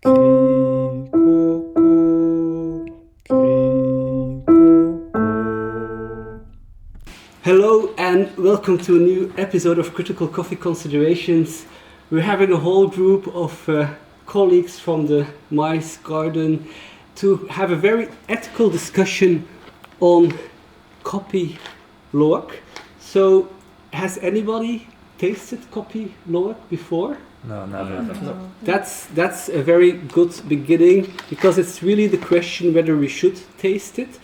Hello and welcome to a new episode of Critical Coffee Considerations. We're having a whole group of colleagues from the Meise Garden to have a very ethical discussion on Kopi luwak. So, has anybody tasted Kopi luwak before? No, never. No. That's a very good beginning, because it's really the question whether we should taste it.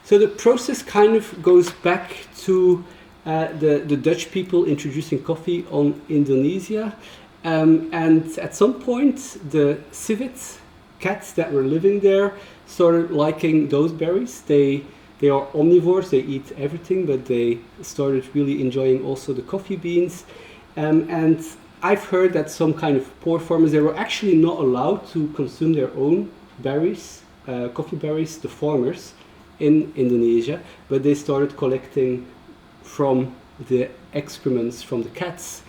So the process kind of goes back to the Dutch people introducing coffee on Indonesia, and at some point the civet cats that were living there started liking those berries. They are omnivores, they eat everything, but they started really enjoying also the coffee beans. And I've heard that some kind of poor farmers, they were actually not allowed to consume their own berries, coffee berries, the farmers in Indonesia, but they started collecting from the excrements from the cats,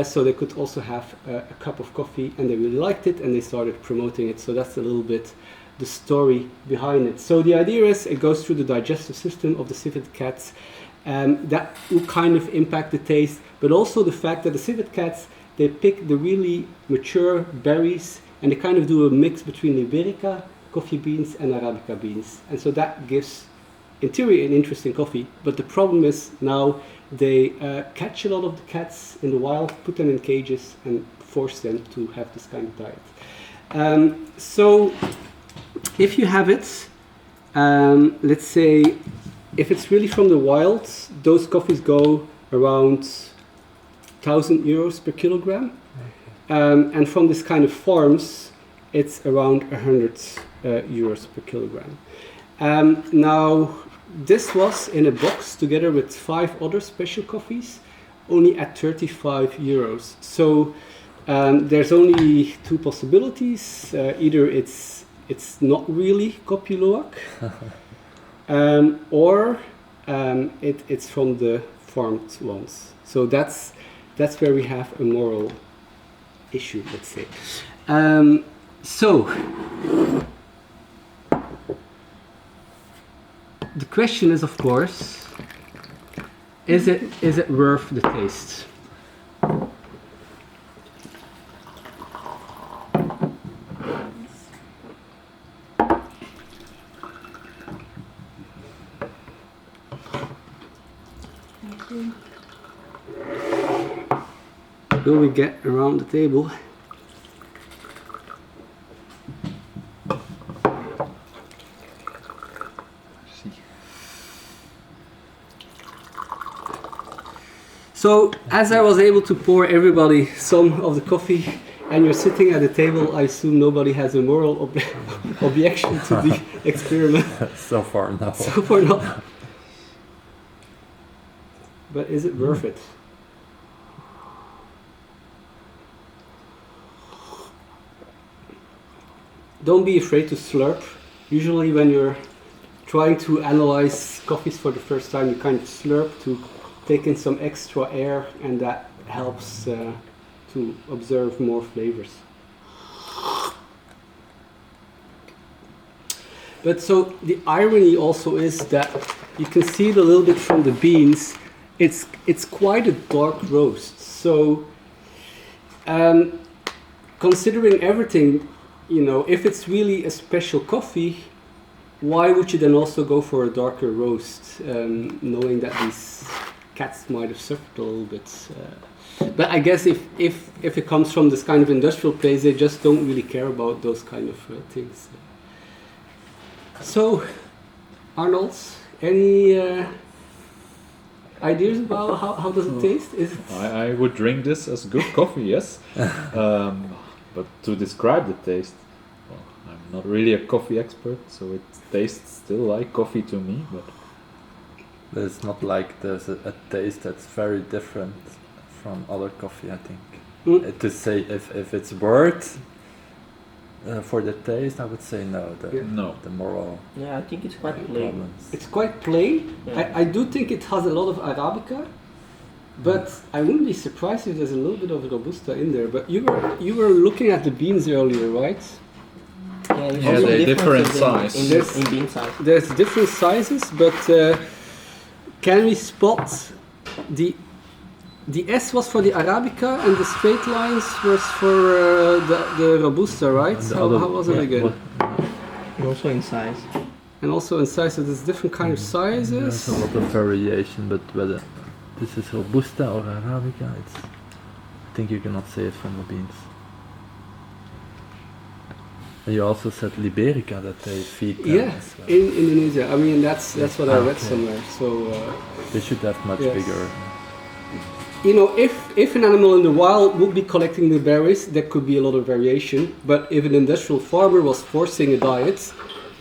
so they could also have a cup of coffee, and they really liked it, and they started promoting it. So that's a little bit the story behind it. So the idea is it goes through the digestive system of the civet cats, that will kind of impact the taste, but also the fact that the civet cats, they pick the really mature berries, and they kind of do a mix between Liberica coffee beans and Arabica beans, and so that gives in theory an interesting coffee. But the problem is now they catch a lot of the cats in the wild, put them in cages, and force them to have this kind of diet. So if you have it, let's say if it's really from the wild, those coffees go around 1,000 euros per kilogram, and from this kind of farms it's around 100 euros per kilogram. Now, this was in a box together with 5 other special coffees, only at 35 euros. So there's only 2 possibilities. Either it's not really Kopi luwak, or it's from the farmed ones. So that's where we have a moral issue, let's say. So the question is, of course, is it worth the taste? Will we get around the table? So, as I was able to pour everybody some of the coffee, and you're sitting at the table, I assume nobody has a moral objection to the experiment. So far, no. So far, not. But is it worth it? Don't be afraid to slurp. Usually when you're trying to analyze coffees for the first time, you kind of slurp to take in some extra air, and that helps to observe more flavors. But so the irony also is that you can see it a little bit from the beans. It's quite a dark roast. So considering everything, you know, if it's really a special coffee, why would you then also go for a darker roast, knowing that these cats might have suffered a little bit? But I guess if it comes from this kind of industrial place, they just don't really care about those kind of things. So, Arnold, any ideas about how does it taste? Is it... I would drink this as good coffee, yes. But to describe the taste, well, I'm not really a coffee expert, so it tastes still like coffee to me. But it's not like there's a taste that's very different from other coffee, I think. To say if it's worth for the taste, I would say no. The moral. Yeah, I think it's quite plain. Problems. It's quite plain. Yeah. I do think it has a lot of Arabica, but I wouldn't be surprised if there's a little bit of Robusta in there. But you were looking at the beans earlier, right? there's Yeah, also they're different differences size. in bean size. There's different sizes, but can we spot the S was for the Arabica and the straight lines was for the Robusta, right? And the How other- was it again? And also in size. And also in size, so there's different kind of There's sizes. a lot of variation, but whether this is Robusta or Arabica, I think you cannot say it from the beans. And you also said Liberica that they feed them Yeah, as well. in Indonesia. I mean, that's what I read Okay. somewhere. So, They should have much Yes. bigger. you know, if an animal in the wild would be collecting the berries, there could be a lot of variation. But if an industrial farmer was forcing a diet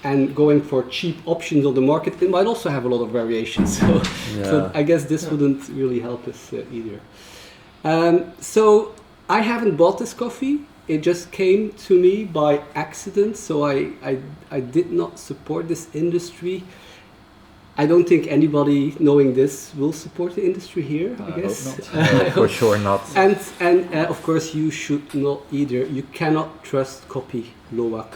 and going for cheap options on the market, it might also have a lot of variation. So, so Yeah. I guess this wouldn't really help us either. So I haven't bought this coffee. It just came to me by accident. So I did not support this industry. I don't think anybody knowing this will support the industry here, I I guess. hope No, for sure not. And of course you should not either. You cannot trust Kopi luwak.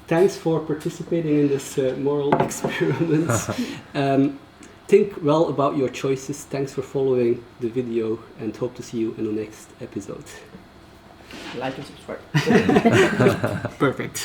Thanks for participating in this moral experiment. Think well about your choices. Thanks for following the video and hope to see you in the next episode. Like and subscribe. Perfect.